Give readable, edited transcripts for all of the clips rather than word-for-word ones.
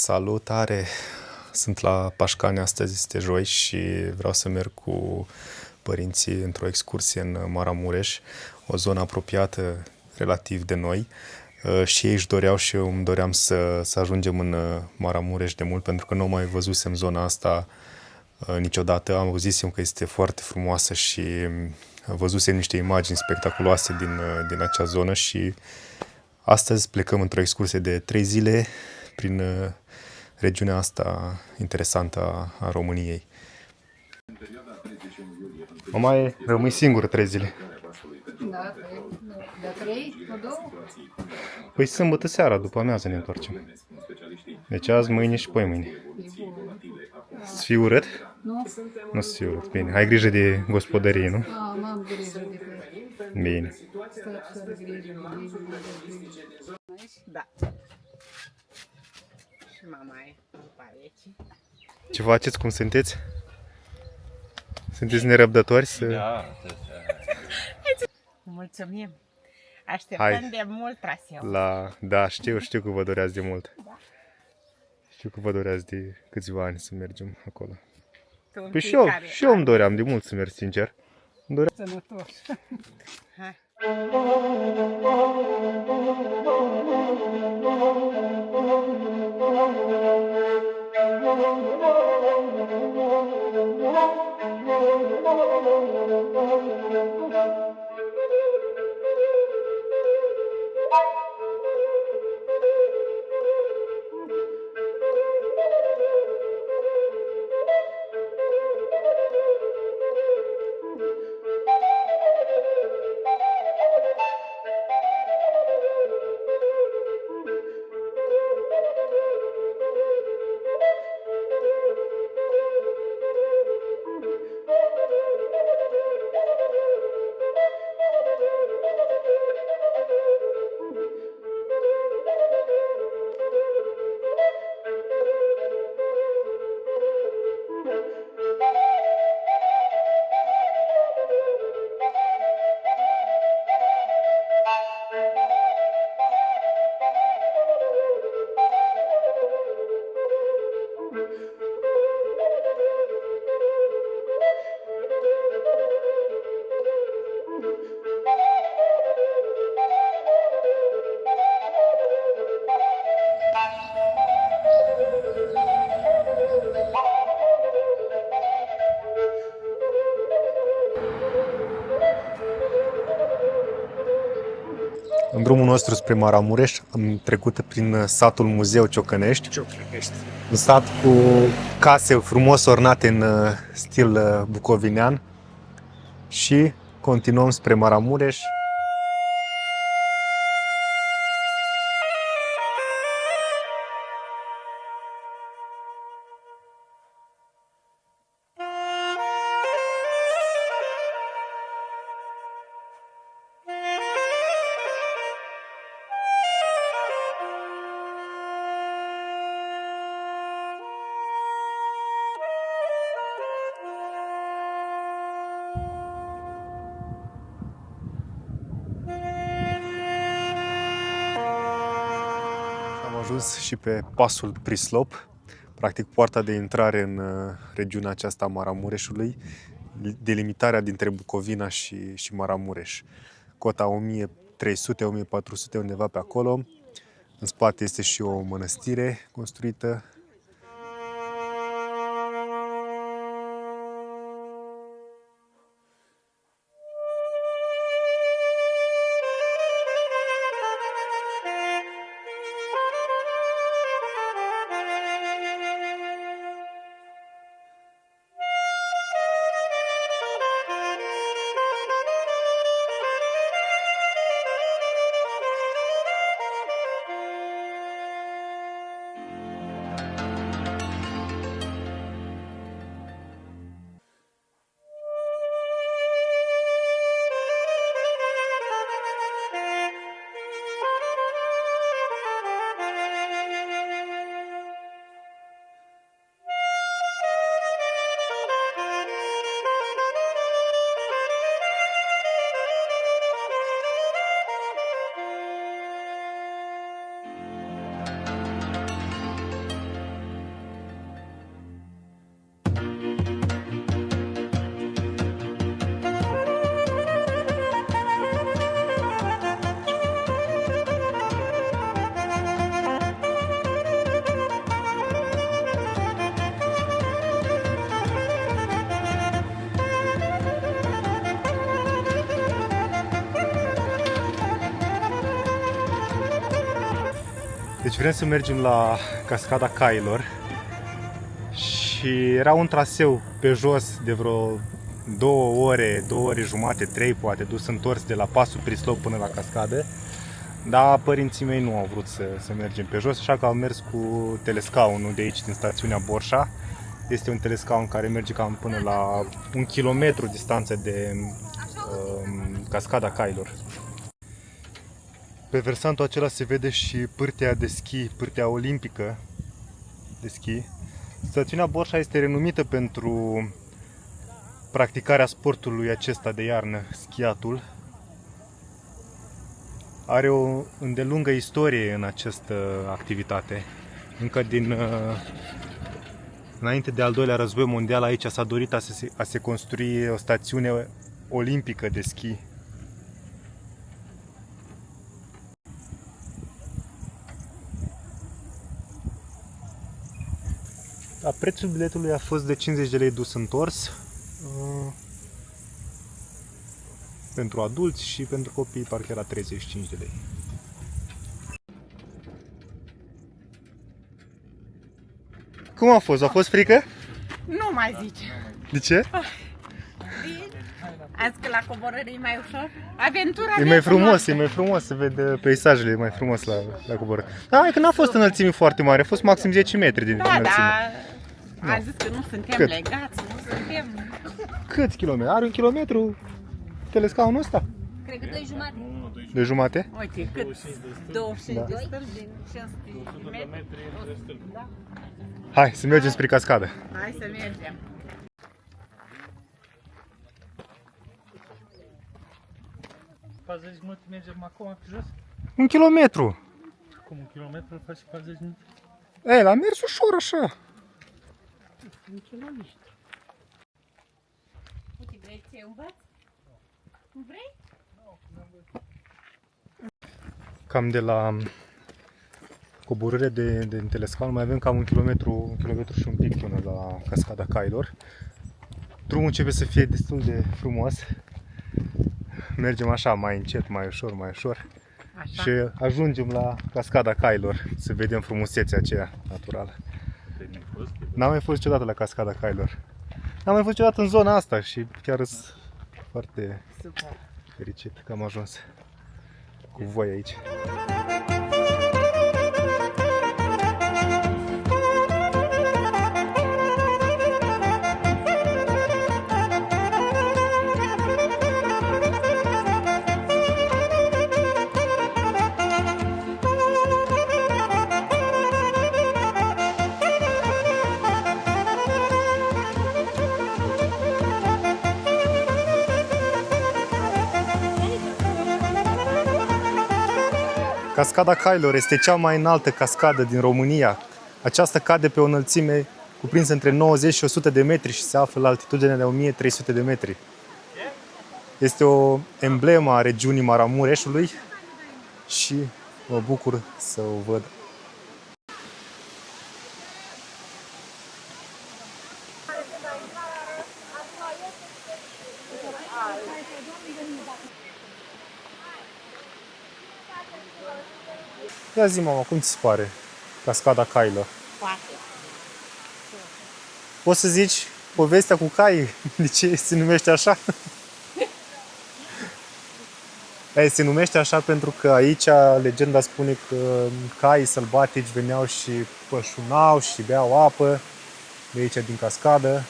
Salutare! Sunt la Pașcani, astăzi este joi și vreau să merg cu părinții într-o excursie în Maramureș, o zonă apropiată relativ de noi. Și ei își doreau și eu îmi doream să ajungem în Maramureș de mult, pentru că nu mai văzusem zona asta niciodată. Am auzisem că este foarte frumoasă și văzusem niște imagini spectaculoase din acea zonă și astăzi plecăm într-o excursie de 3 zile prin regiunea asta interesantă a României. Mamaie, rămâi singură 3 zile. Da, de 3, nu 2? Păi sâmbătă seara, după amiază ne întoarcem. Deci azi, mâine și poi mâine. Să fii urât? Nu? Nu să fii urât. Bine, ai grijă de gospodărie, nu? Am grijă de pe. Bine. Stai fără grijă. Da. Și mama e după aici. Ce faceți? Cum sunteți? Sunteți nerăbdători să... Da. Mulțumim. Așteptăm de mult traseu. Da, știu că vă doreați de mult. Știu că vă doreați de câțiva ani să mergem acolo. Păi și eu îmi doream de mult să merg, sincer. Sănătos. Hai. În drumul nostru spre Maramureș am trecut prin satul Muzeu Ciocănești. Un sat cu case frumos ornate în stil bucovinean și continuăm spre Maramureș. Am ajuns și pe pasul Prislop, practic poarta de intrare în regiunea aceasta a Maramureșului, delimitarea dintre Bucovina și Maramureș. Cota 1300-1400, undeva pe acolo. În spate este și o mănăstire construită. Deci vrem să mergem la Cascada Cailor și era un traseu pe jos de vreo 2 ore, 2 ore jumate, 3 poate, dus întors de la pasul Prislop până la cascadă. Dar părinții mei nu au vrut să mergem pe jos, așa că au mers cu telescaunul de aici, din stațiunea Borșa. Este un telescaun care merge cam până la 1 kilometru distanță de Cascada Cailor. Pe versantul acela se vede și pârtea de schi, pârtea olimpică de schi. Stațiunea Borșa este renumită pentru practicarea sportului acesta de iarnă, schiatul. Are o îndelungă istorie în această activitate. Încă înainte de al doilea război mondial, aici s-a dorit a se construi o stațiune olimpică de schi. Prețul biletului a fost de 50 de lei dus întors pentru adulți și pentru copii parcă era 35 de lei. Cum a fost? A fost frică? Nu mai zice. De ce? Azi că la coborâre e mai ușor. Aventura E mai frumos, e mai frumos, se vede peisajele, e mai frumos la coborâre. Da, hai că n-a fost înălțime foarte mare, a fost maxim 10 metri din înălțime. Da, a zis că nu suntem Cât? legați, nu suntem... Câți kilometri? Are 1 kilometru telescaunul ăsta? Cred că 2 jumate. De jumate? Uite, cât? 25 Da. de stâlpi din 500 de metri. Da. Hai să mergem spre cascadă. Hai să mergem. Mergem acum pe jos? 1 kilometru. Cum 1 kilometru îl faci 40 minute? Ei, l-am mers ușor așa. Uite, vrei să învăț? Nu vrei? Cam de la coborâre de telescaun mai avem cam 1 kilometru și un pic până la Cascada Cailor. Drumul începe să fie destul de frumos. Mergem așa, mai încet, mai ușor. Așa. Și ajungem la Cascada Cailor, să vedem frumusețea aceea naturală. N-am mai fost niciodată la Cascada Cailor. N-am mai fost niciodată în zona asta și chiar sunt foarte Super. fericit că am ajuns cu voi aici. Cascada Cailor este cea mai înaltă cascadă din România. Aceasta cade pe o înălțime cuprinsă între 90 și 100 de metri și se află la altitudine de 1300 de metri. Este o emblemă a regiunii Maramureșului și mă bucur să o văd. Ia zi, mama, cum ți se pare Cascada Cailor? Foarte. Poți să zici povestea cu caii? De ce se numește așa? Se numește așa pentru că aici legenda spune că caii sălbatici veneau și pășunau și beau apă de aici din cascadă.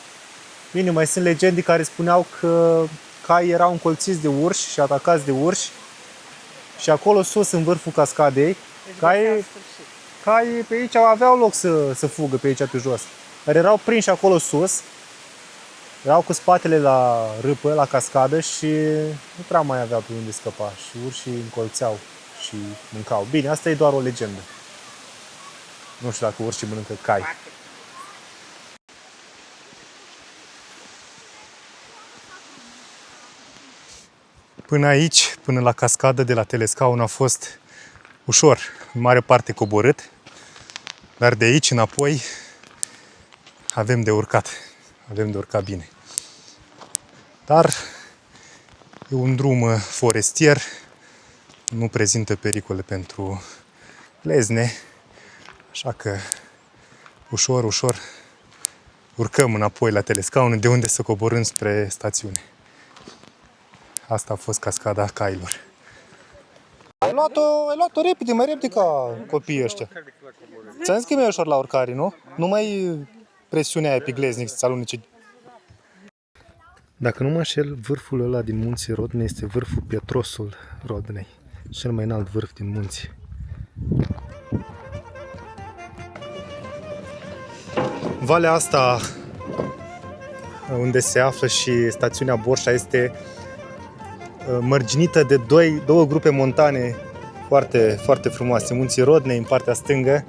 Bine, mai sunt legende care spuneau că caii erau încolțiți de urși și atacați de urși și acolo sus, în vârful cascadei, caii pe aici aveau loc să fugă pe aici pe jos. Dar erau prinși acolo sus, erau cu spatele la râpă, la cascadă și nu prea mai aveau pe unde scăpa și urșii încolțeau și mâncau. Bine, asta e doar o legendă. Nu știu dacă urșii mănâncă cai. Până aici, până la cascadă de la telescaun a fost ușor, în mare parte coborât, dar de aici înapoi avem de urcat bine. Dar e un drum forestier, nu prezintă pericole pentru lezne Așa că ușor, ușor urcăm înapoi la telescaune, de unde să coborâm spre stațiune. Asta a fost cascada cailor. Ai luat-o repede, mai repede ca copiii ăștia. Ți-am zis că e mai ușor la urcare, nu? Nu mai presiunea aia pe gleznic să-ți alunece. Dacă nu mă înșel, vârful ăla din munții Rodnei este vârful Pietrosul Rodnei. Cel mai înalt vârf din munți. Valea asta, unde se află și stațiunea Borșa, este mărginită de două grupe montane foarte, foarte frumoase. Munții Rodnei în partea stângă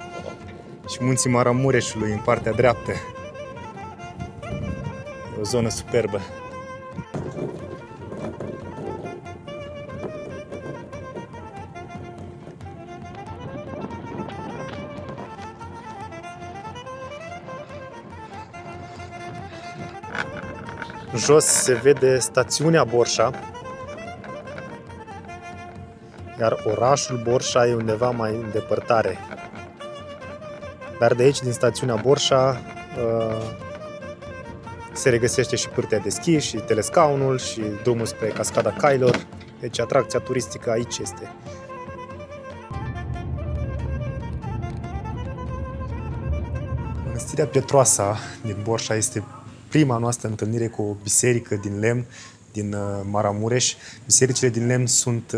și munții Maramureșului în partea dreaptă. E o zonă superbă. Jos se vede stațiunea Borșa, iar orașul Borșa e undeva mai în depărtare. Dar de aici, din stațiunea Borșa, se regăsește și Pârtea de Schi și telescaunul și drumul spre Cascada Cailor. Deci atracția turistică aici este. Mănăstirea Pietroasa din Borșa este prima noastră întâlnire cu o biserică din lemn din Maramureș. Bisericile din lemn sunt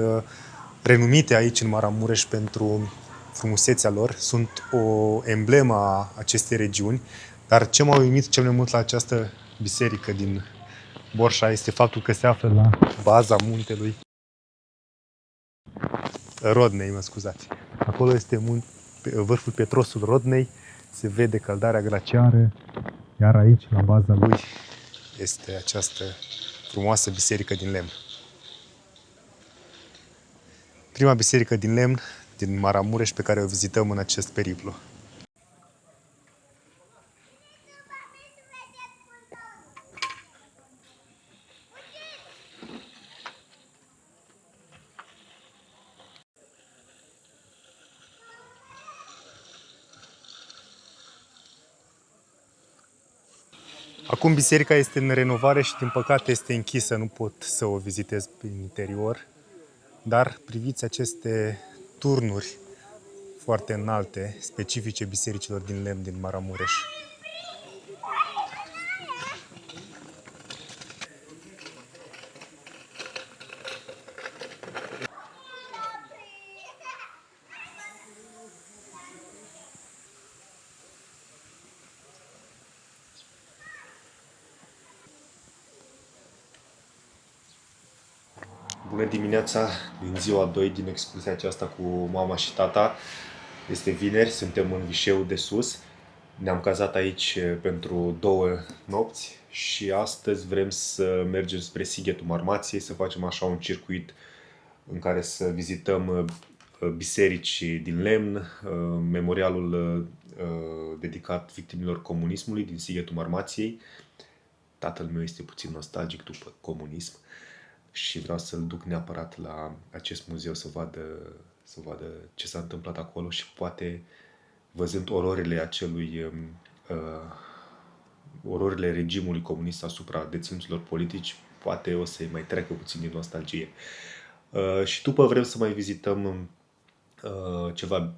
renumite aici în Maramureș pentru frumusețea lor. Sunt o emblemă a acestei regiuni, dar ce m-a uimit cel mai mult la această biserică din Borșa este faptul că se află la baza muntelui Rodnei, mă scuzați. Acolo este vârful Pietrosul Rodnei, se vede căldarea glaciară, iar aici, la baza lui, este această frumoasă biserică din lemn. Prima biserică din lemn din Maramureș pe care o vizităm în acest periplu. Acum biserica este în renovare și din păcate este închisă, nu pot să o vizitez prin interior, dar priviți aceste turnuri foarte înalte, specifice bisericilor din lemn din Maramureș. Bună dimineața din ziua 2 din excursia aceasta cu mama și tata. Este vineri, suntem în Vișeu de Sus. Ne-am cazat aici pentru 2 nopți și astăzi vrem să mergem spre Sighetul Marmației, să facem așa un circuit în care să vizităm biserici din lemn, memorialul dedicat victimilor comunismului din Sighetul Marmației. Tatăl meu este puțin nostalgic după comunism și vreau să-l duc neapărat la acest muzeu să vadă ce s-a întâmplat acolo și poate, văzând ororile regimului comunist asupra deținuților politici, poate o să-i mai treacă puțin din nostalgie. Și după vrem să mai vizităm ceva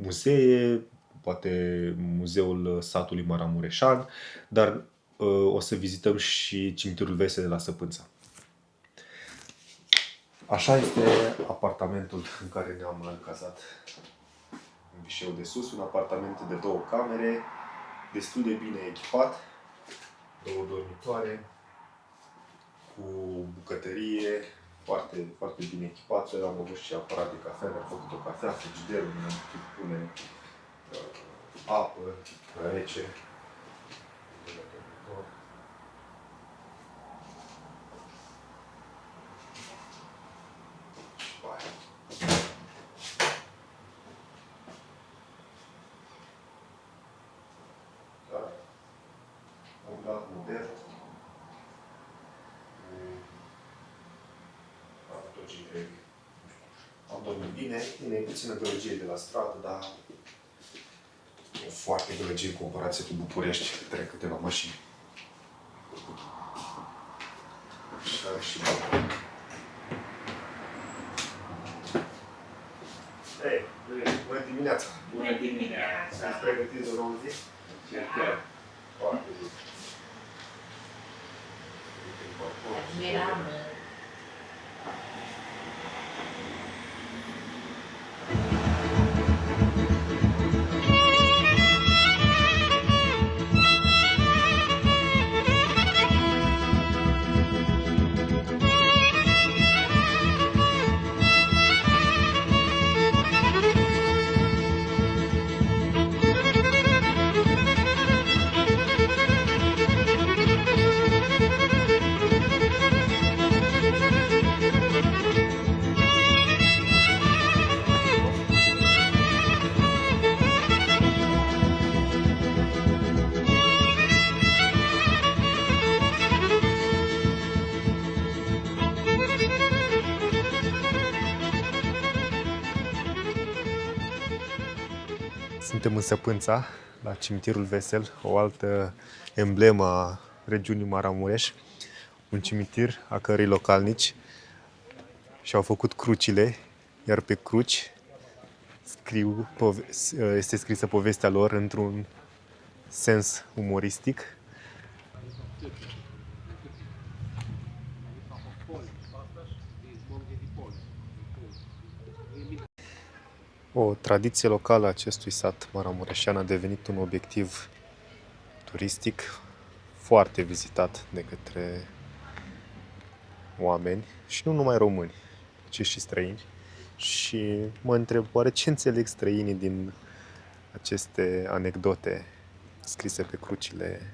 muzee, poate muzeul satului Maramureșan, dar o să vizităm și cimitirul Vese de la Săpânța. Așa este apartamentul în care ne-am cazat în Vișeu de Sus, un apartament de 2 camere, destul de bine echipat, 2 dormitoare, cu bucătărie, foarte, foarte bine echipată. Am avut și aparat de cafea, am făcut o cafea, frigiderul, mi-am putut pune apă rece. Modern. Tot ce trebuie. Am dormit bine, e puțină gălăgie de la stradă, dar foarte gălăgie în comparație cu București. Trec câteva mașini. Așa și balcon. Hei, bună dimineața! Bună dimineața! Sunteți pregătiți de o nouă zi? Cercăm. Foarte bine. Admiram. Suntem în Săpânța, la cimitirul Vesel, o altă emblemă a regiunii Maramureș, un cimitir a cărei localnici și-au făcut crucile, iar pe cruci este scrisă povestea lor într-un sens umoristic. O tradiție locală a acestui sat maramureșean a devenit un obiectiv turistic foarte vizitat de către oameni și nu numai români, ci și străini. Și mă întreb, oare ce înțeleg străinii din aceste anecdote scrise pe crucile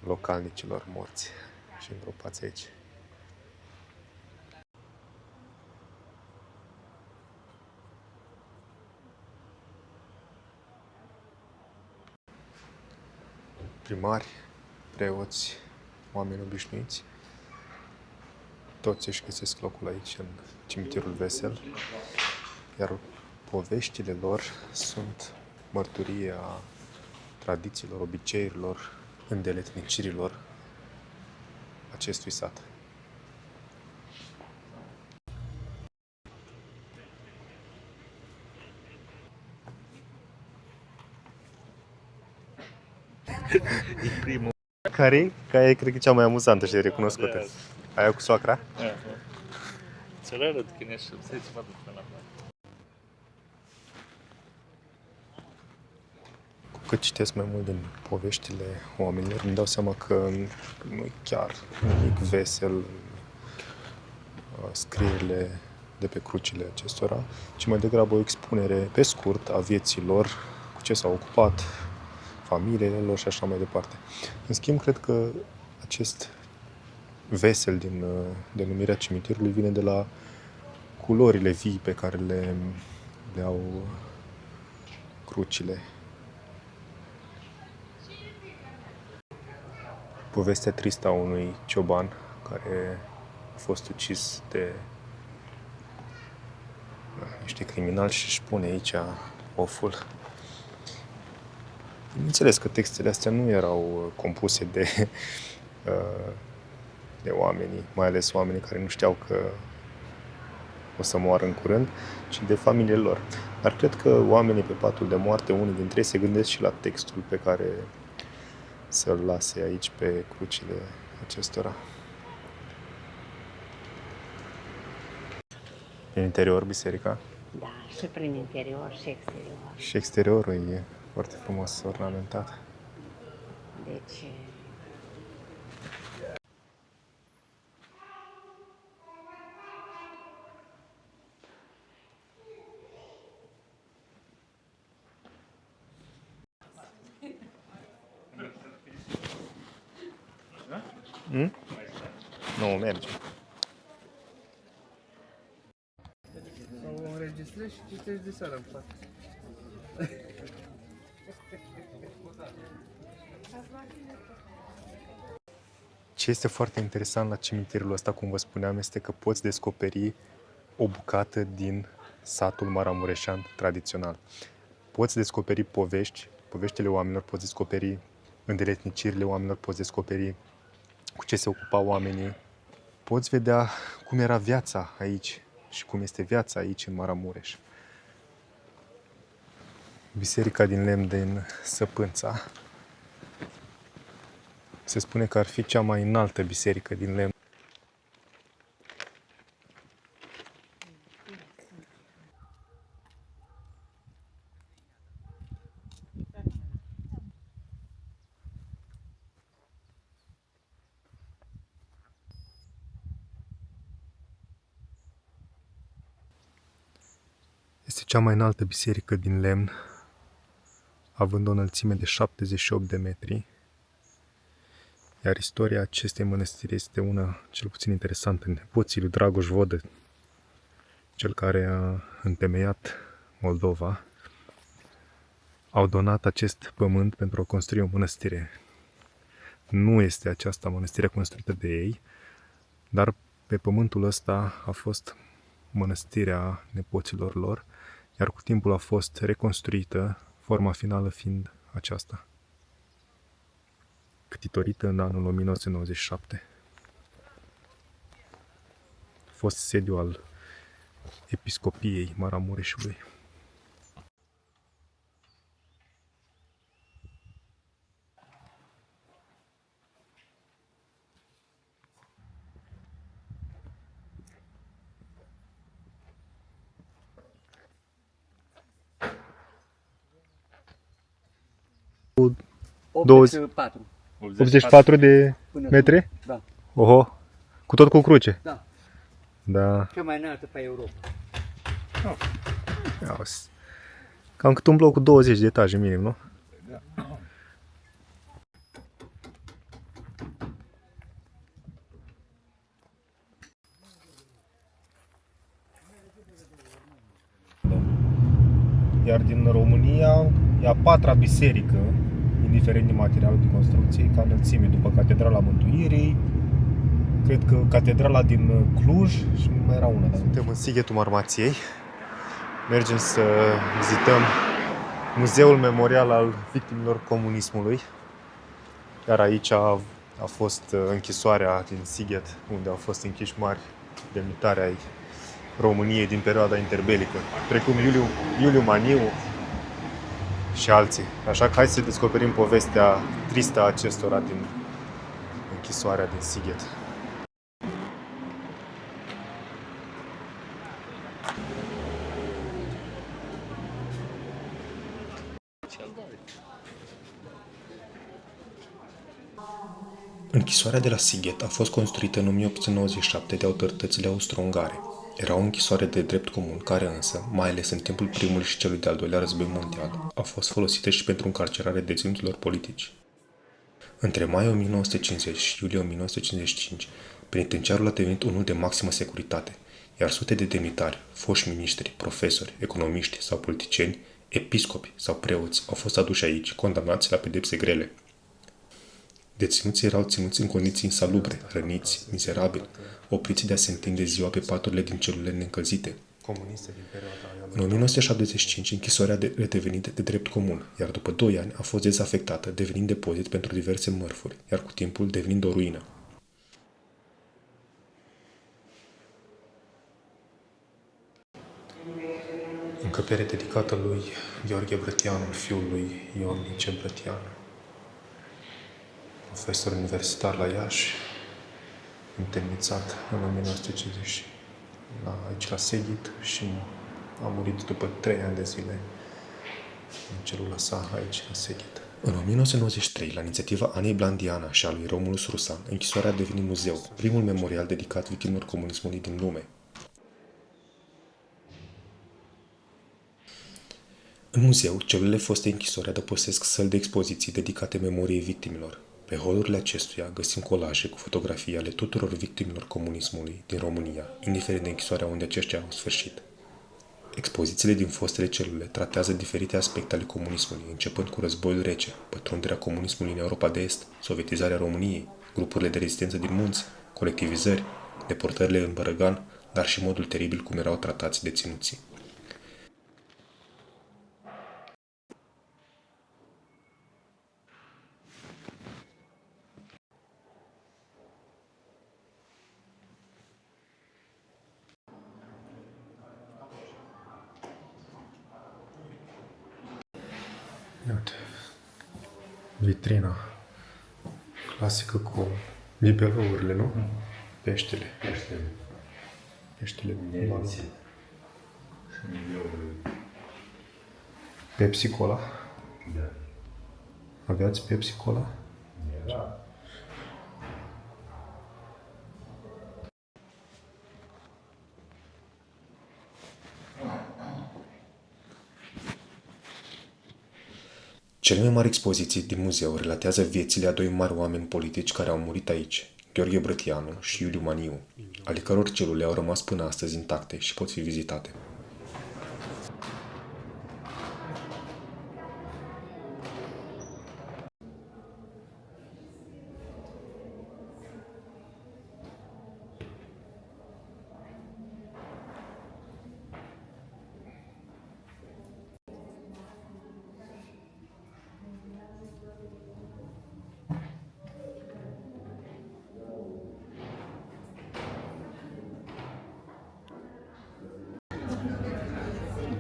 localnicilor morți și îngropați aici? Primari, preoți, oameni obișnuiți, toți își găsesc locul aici, în cimitirul Vesel, iar poveștile lor sunt mărturie a tradițiilor, obiceiurilor, îndeletnicirilor acestui sat. E primul. Care e, cred că, cea mai amuzantă și recunoscută? Aia cu soacra? Ți-l arăt când ești, stai să mă duc până la mare. Cu cât citesc mai mult din poveștile oamenilor, îmi dau seama că nu e chiar nimic vesel în scrierile de pe crucile acestora, ci mai degrabă o expunere pe scurt a vieții lor, cu ce s-au ocupat, familiile lor și așa mai departe. În schimb, cred că acest vesel din denumirea cimitirului vine de la culorile vii pe care le au crucile. Povestea tristă a unui cioban care a fost ucis de niște criminali și își pune aici oful. Bineînțeles că textele astea nu erau compuse de oamenii, mai ales oamenii care nu știau că o să moară în curând, ci de familiile lor. Dar cred că oamenii pe patul de moarte, unii dintre ei, se gândesc și la textul pe care să-l lase aici pe crucile acestora. În interior, biserica? Da, și prin interior și exterior. Și exteriorul e foarte frumos ornamentat. Deci, Nu, merge. Sau o înregistrezi și citești de seara în față. Ce este foarte interesant la cimitirul ăsta, cum vă spuneam, este că poți descoperi o bucată din satul maramureșean tradițional. poți descoperi poveștile oamenilor, poți descoperi îndeletnicirile oamenilor, poți descoperi cu ce se ocupau oamenii, poți vedea cum era viața aici și cum este viața aici în Maramureș. Biserica din lemn din Săpânța se spune că ar fi cea mai înaltă biserică din lemn. Este cea mai înaltă biserică din lemn, având o înălțime de 78 de metri, iar istoria acestei mănăstiri este una cel puțin interesantă. Nepoții lui Dragoș Vodă, cel care a întemeiat Moldova, au donat acest pământ pentru a construi o mănăstire. Nu este aceasta mănăstire construită de ei, dar pe pământul ăsta a fost mănăstirea nepoților lor, iar cu timpul a fost reconstruită, forma finală fiind aceasta, ctitorită în anul 1997. A fost sediu al Episcopiei Maramureșului. Cu 84. 84 de Până metri? Da. Oho! Cu tot cu cruce? Da. Da. Cea mai înaltă pe Europa. Cam cât un bloc cu 20 de etaje minim, nu? Iar din România e a patra biserică, indiferent de materialul de construcție, ca înălțime, după Catedrala Mântuirii, cred că Catedrala din Cluj și mai era una. Suntem în Sighetul Marmației. Mergem să vizităm Muzeul Memorial al Victimilor Comunismului. Iar aici a fost închisoarea din Sighet, unde au fost închiși mari demnitari ai României din perioada interbelică, precum Iuliu Maniu și alții. Așa că hai să descoperim povestea tristă a acestora din închisoarea din Sighet. Închisoarea de la Sighet a fost construită în 1897 de autoritățile austro-ungare. Era o închisoare de drept comun, care însă, mai ales în timpul primului și celui de-al doilea război mondial, a fost folosită și pentru încarcerarea deținuților politici. Între mai 1950 și iulie 1955, penitenciarul a devenit unul de maximă securitate, iar sute de demnitari, foști miniștri, profesori, economiști sau politicieni, episcopi sau preoți au fost aduși aici, condamnați la pedepse grele. Deținuții erau ținuți în condiții insalubre, răniți, mizerabili, opriți de a se întinde ziua pe paturile din celulele neîncălzite. În 1975, închisoarea a devenit de drept comun, iar după 2 ani a fost dezafectată, devenind depozit pentru diverse mărfuri, iar cu timpul devenind o ruină. Încăpere dedicată lui Gheorghe Brătianu, fiul lui Ion Nice Brătianu, profesor universitar la Iași, întemnițat în 1950 aici la Sighet și a murit după 3 ani de zile în celula sa aici la Sighet. În 1993, la inițiativa Anei Blandiana și a lui Romulus Rusan, închisoarea a devenit muzeu, primul memorial dedicat victimelor comunismului din lume. În muzeu, celulele foste închisori adăpostesc săli de expoziții dedicate memoriei victimilor. Pe holurile acestuia găsim colaje cu fotografii ale tuturor victimilor comunismului din România, indiferent de închisoarea unde aceștia au sfârșit. Expozițiile din fostele celule tratează diferite aspecte ale comunismului, începând cu războiul rece, pătrunderea comunismului în Europa de Est, sovietizarea României, grupurile de rezistență din munți, colectivizări, deportările în Bărăgan, dar și modul teribil cum erau tratați deținuții. Iată, vitrina clasică cu bibelourile, nu? Peștele. Peștele. Pepsi Cola. Da. Aveați Pepsi Cola? Da. Cele mai mari expoziții din muzeu relatează viețile a doi mari oameni politici care au murit aici, Gheorghe Brătianu și Iuliu Maniu, ale căror celule au rămas până astăzi intacte și pot fi vizitate.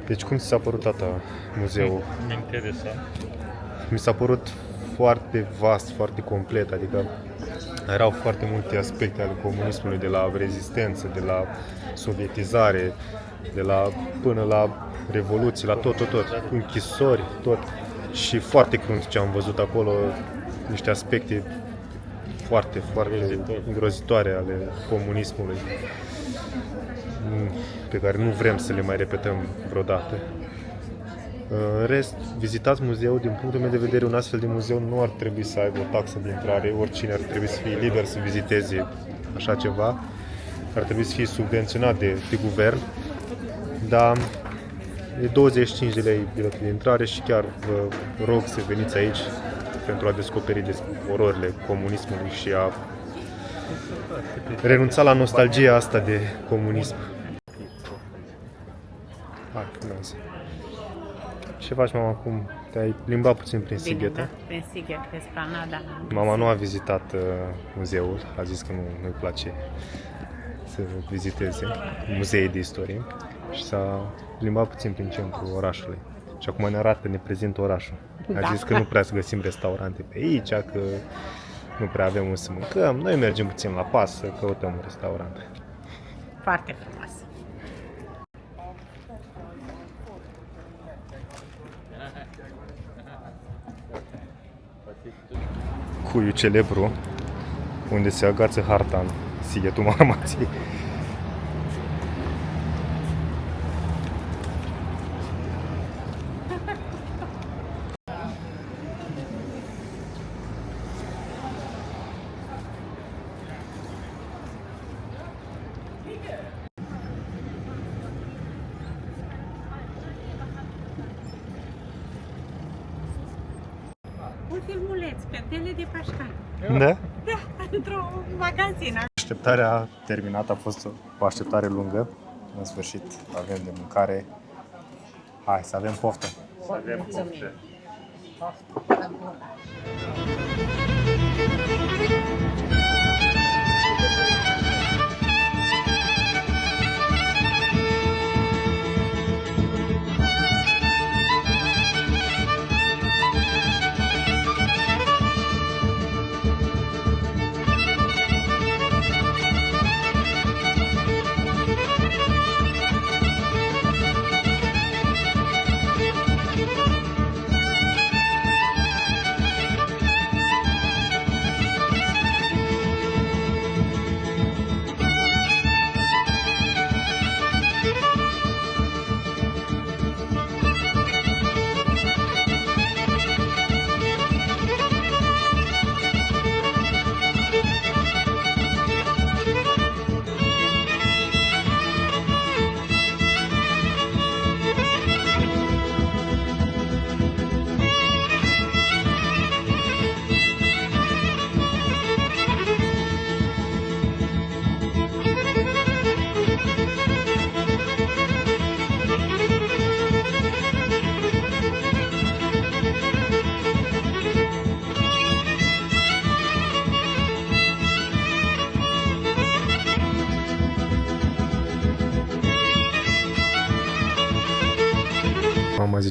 Deci cum ți s-a părut, tata, muzeul? Interesant. Mi s-a părut foarte vast, foarte complet, adică erau foarte multe aspecte ale comunismului, de la rezistență, de la sovietizare, până la revoluții, la tot, închisori, tot. Și foarte crunt ce am văzut acolo, niște aspecte foarte îngrozitoare ale comunismului, pe care nu vrem să le mai repetăm vreodată. În rest, vizitați muzeul. Din punctul meu de vedere, un astfel de muzeu nu ar trebui să aibă o taxă de intrare, oricine ar trebui să fie liber să viziteze așa ceva, ar trebui să fie subvenționat de guvern, dar e 25 de lei biletul de intrare și chiar vă rog să veniți aici pentru a descoperi despre ororile comunismului și a renunța la nostalgia asta de comunism. Hai, frumos. Ce faci, mama, acum? Te-ai plimbat puțin prin Bine, Sighet, da, prin Sighet, pe Esplanada. Mama nu a vizitat muzeul, a zis că nu-i place să viziteze muzee de istorie și s-a plimbat puțin prin centrul orașului. Și acum ne prezintă orașul. A zis că nu prea să găsim restaurante pe aici, că nu prea avem unde să mâncăm. Noi mergem puțin la pas să căutăm un restaurant. Foarte frumos. Cuiul celebru, unde se agață harta în Sighetul Marmației. Un filmuleț pe tele de Pașcani. Da? Da, într-o magazină. Așteptarea terminată, a fost o așteptare lungă. În sfârșit avem de mâncare. Hai să avem poftă. Să avem poftă.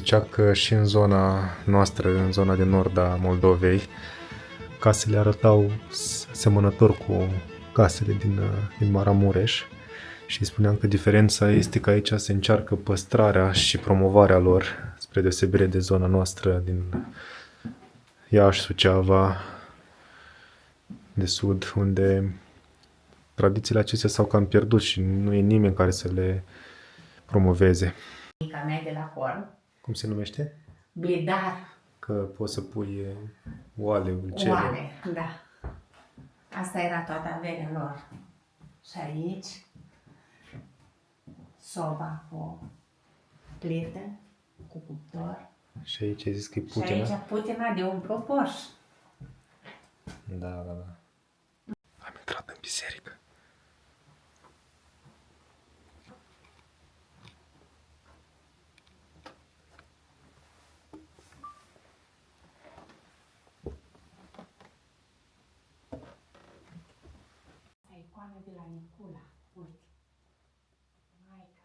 zicea că și în zona noastră, în zona de nord a Moldovei, casele arătau semănător cu casele din Maramureș și spuneam că diferența este că aici se încearcă păstrarea și promovarea lor, spre deosebire de zona noastră din Iași, Suceava, de sud, unde tradițiile acestea s-au cam pierdut și nu e nimeni care să le promoveze. Mica mea de la Horn, Cum se numește? Bidar, Că poți să pui oale, ulcele. oale, da. Asta era toată averea lor. Și aici, soba cu plită, cu cuptor. Și aici ai zis că e Și Putina? aici Putina de un propoș. Da, da, da. Am intrat în biserică. Icoana de la Nicula, uite. Maica,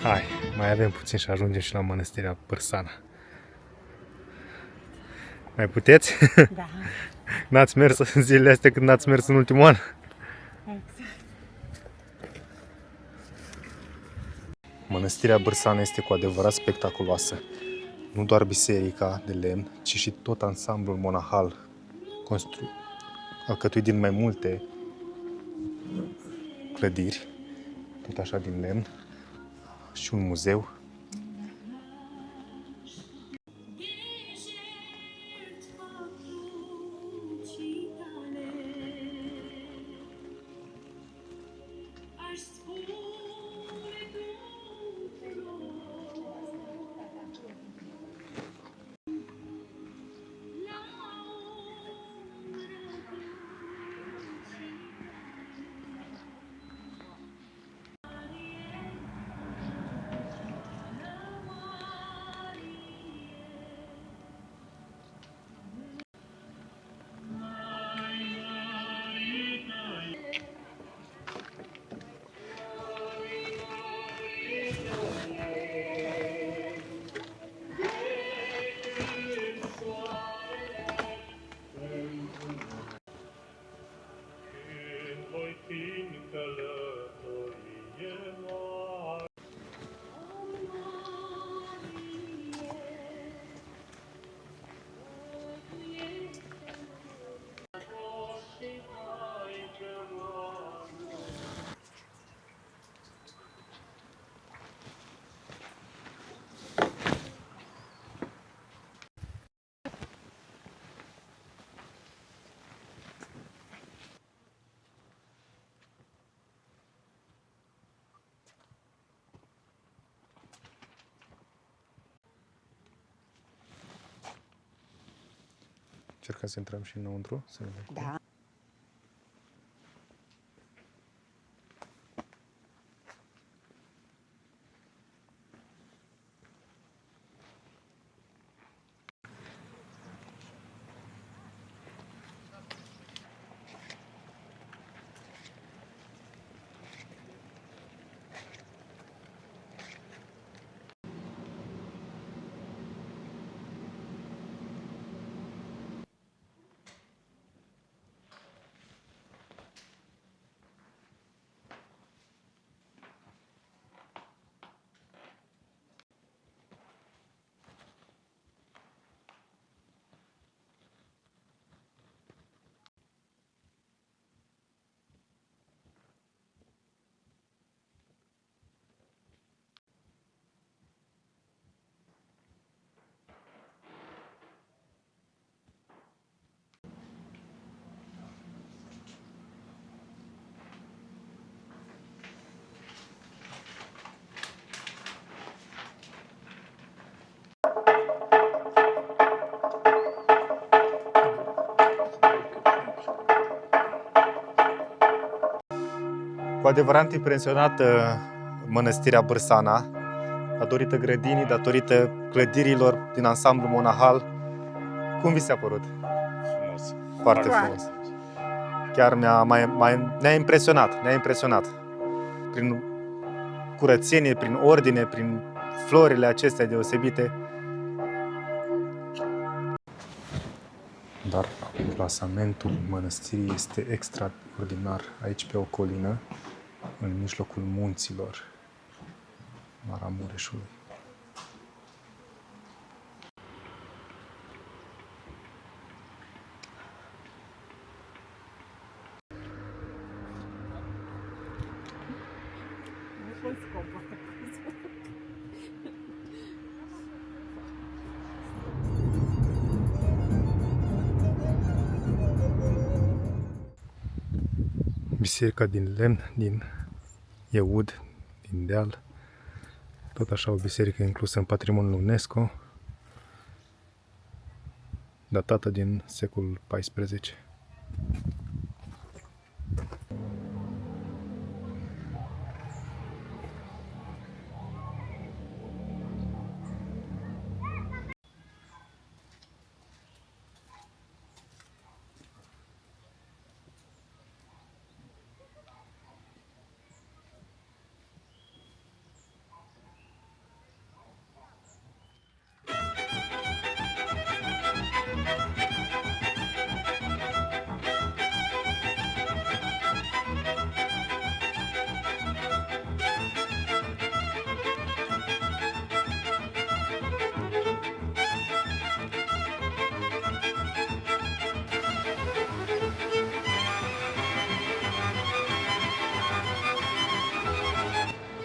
Hai, mai avem puțin și ajungem și la mănăstirea Bârsana. Mai puteți? da. N-ați mers în zilele astea când n-ați mers în ultimul an? Exact. Mănăstirea Bârsana este cu adevărat spectaculoasă. Nu doar biserica de lemn, ci și tot ansamblul monahal, alcătuit din mai multe clădiri, tot așa din lemn, și un muzeu. Încercăm să intrăm și înăuntru, să vedem. Da. Cu adevărat impresionată mănăstirea Bârsana, datorită grădinii, datorită clădirilor din ansamblu monahal. Cum vi s-a părut? Frumos. Foarte frumos. Chiar ne-a impresionat. Prin curățenie, prin ordine, prin florile acestea deosebite. Dar plasamentul mănăstirii este extraordinar aici pe o colină, în mijlocul munților Maramureșului. Biserica din lemn, din Eud, din deal. Tot așa o biserică inclusă în patrimoniul UNESCO, datată din secolul XIV.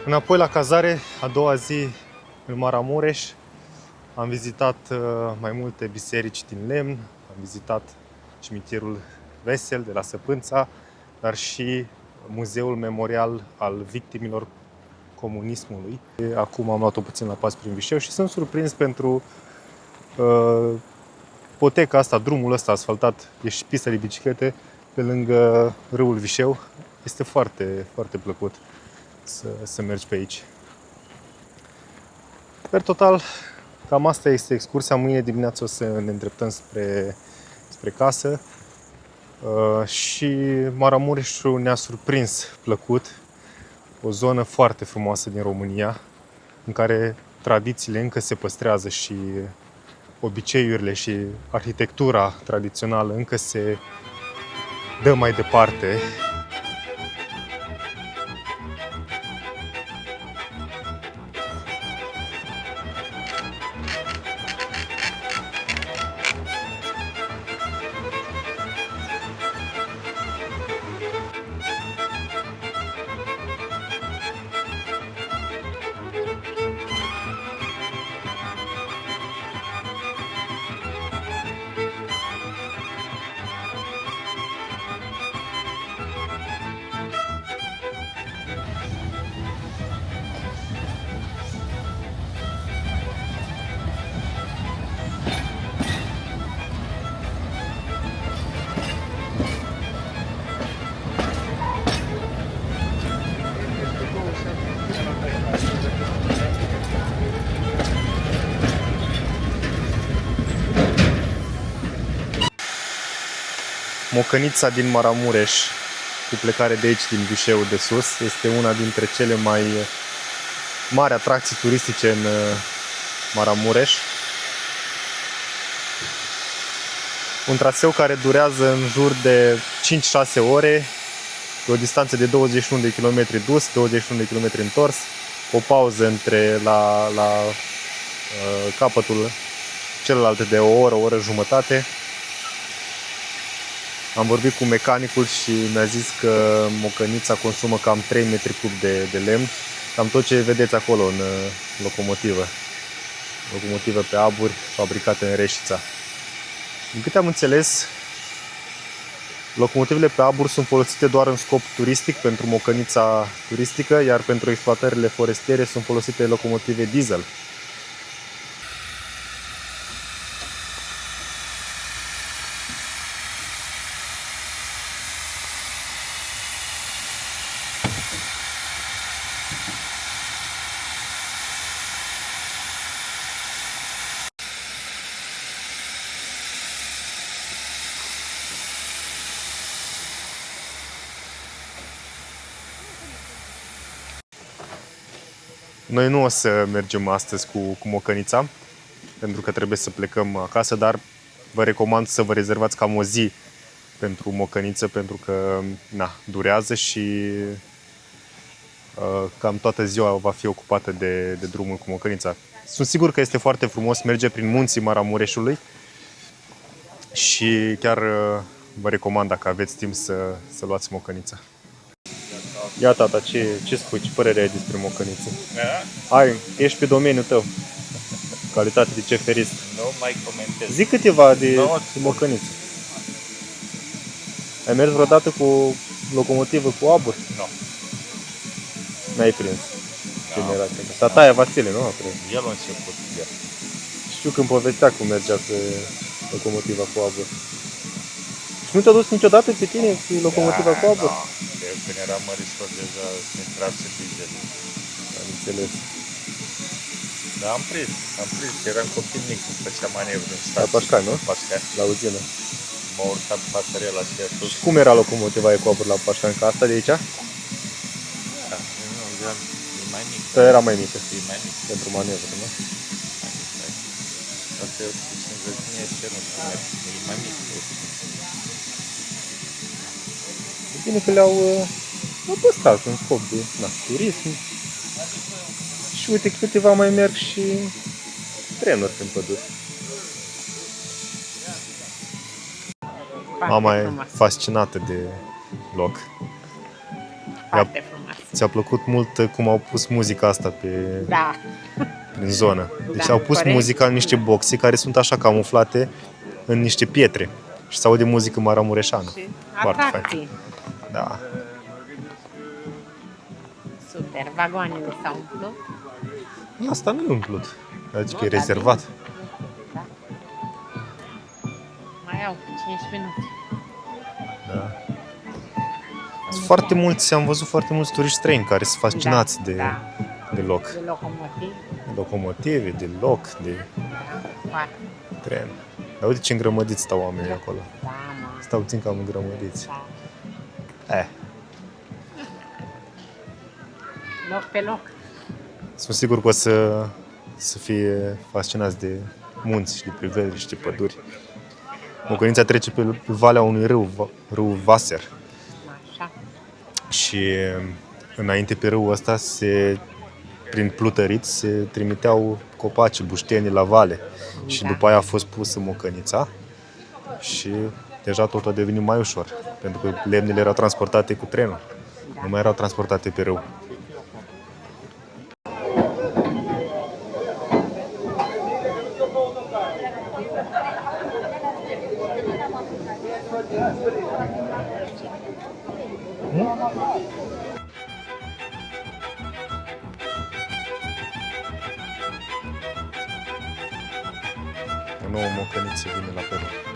Înapoi la cazare, a doua zi în Maramureș, am vizitat mai multe biserici din lemn, am vizitat cimitirul Vesel de la Săpânța, dar și muzeul memorial al victimilor comunismului. Acum am luat-o puțin la pas prin Vișeu și sunt surprins pentru poteca asta, drumul ăsta asfaltat, e și pista de biciclete pe lângă râul Vișeu. Este foarte, foarte plăcut să mergi pe aici. Per total, cam asta este excursia. Mâine dimineață o să ne îndreptăm spre casă. Și Maramureșul ne-a surprins plăcut. O zonă foarte frumoasă din România, în care tradițiile încă se păstrează și obiceiurile și arhitectura tradițională încă se dă mai departe. Mocănița din Maramureș, cu plecare de aici, din Vișeu de sus, este una dintre cele mai mari atracții turistice în Maramureș. Un traseu care durează în jur de 5-6 ore, pe o distanță de 21 de km dus, 21 de km întors, o pauză la capătul celălalt de o oră jumătate. Am vorbit cu mecanicul și mi-a zis că mocănița consumă cam 3 metri cub de lemn, cam tot ce vedeți acolo în locomotivă. Locomotivă pe aburi, fabricată în Reșița. Din câte am înțeles, locomotivele pe aburi sunt folosite doar în scop turistic, pentru mocănița turistică, iar pentru exploatările forestiere sunt folosite locomotive diesel. Noi nu o să mergem astăzi cu mocănița, pentru că trebuie să plecăm acasă, dar vă recomand să vă rezervați cam o zi pentru mocăniță, pentru că durează și cam toată ziua va fi ocupată de drumul cu mocănița. Sunt sigur că este foarte frumos, merge prin munții Maramureșului și chiar vă recomand, dacă aveți timp, să luați mocănița. Ia, tata, ce spui? Ce părere ai despre mocăniță? Ești pe domeniul tău. Calitate de ceferist. Nu mai comentez. Zic câteva de mocăniță. Ai mers vreodată cu locomotivă cu abur? Nu. N-ai prins generația. Tataia Vasile, nu? El a început. Știu când povestea cum mergea pe locomotiva cu abur. Și nu te-a dus niciodată pe tine cu locomotiva cu abur? Nu. Eu când eram mărișor deja intrase diesel. Am înțeles. Da, am prins. Eram copil mic, îmi făcea manevră în stație. La Pașcani, nu? Pașcani. La uzină. M-a urcat pasarela și a sus. Și cum era locomotiva cu abur la Pașcani? Ca asta de aici? Da, e mai mic. Că era mai mică. E mai mic. Pentru manevră, nu? Asta e o înzățenie ce nu știu, e mai mic. E bine că le-au păstrat în scop de turism. Și uite, câteva mai merg și trenuri prin pădure. Mama e fascinată de loc. Foarte frumos. Ți-a plăcut mult cum au pus muzica asta Da. prin zonă. Deci Da, au pus corect. muzica în niște boxe care sunt așa camuflate în niște pietre. Și se aude muzică maramureșană. Foarte fain. Atracții. Da. Super. Vagoanele s-au umplut. Asta nu e umplut. Adică Nu, e dar rezervat. Da. Mai au 5 minute. Da. Sunt foarte mulți, am văzut foarte mulți turiști străini care sunt fascinați de loc. De locomotiv. De locomotive, de loc, de Foarte. tren. Dar uite ce îngrămădiți stau oamenii acolo. Da, mă. Stau puțin cam îngrămădiți. Da. Loc pe loc. Sunt sigur că o să fie fascinați de munți și de priveli și de păduri. Mocănița trece pe valea unui râu Vaser. Așa. Și înainte pe râul ăsta, prin plutărit, se trimiteau copaci, buștenii la vale. Și după aia a fost pusă mocănița și deja tot a devenit mai ușor. Pentru că lemnele erau transportate cu trenul. Nu mai erau transportate pe râu. O nouă mocăniță vine la Peru.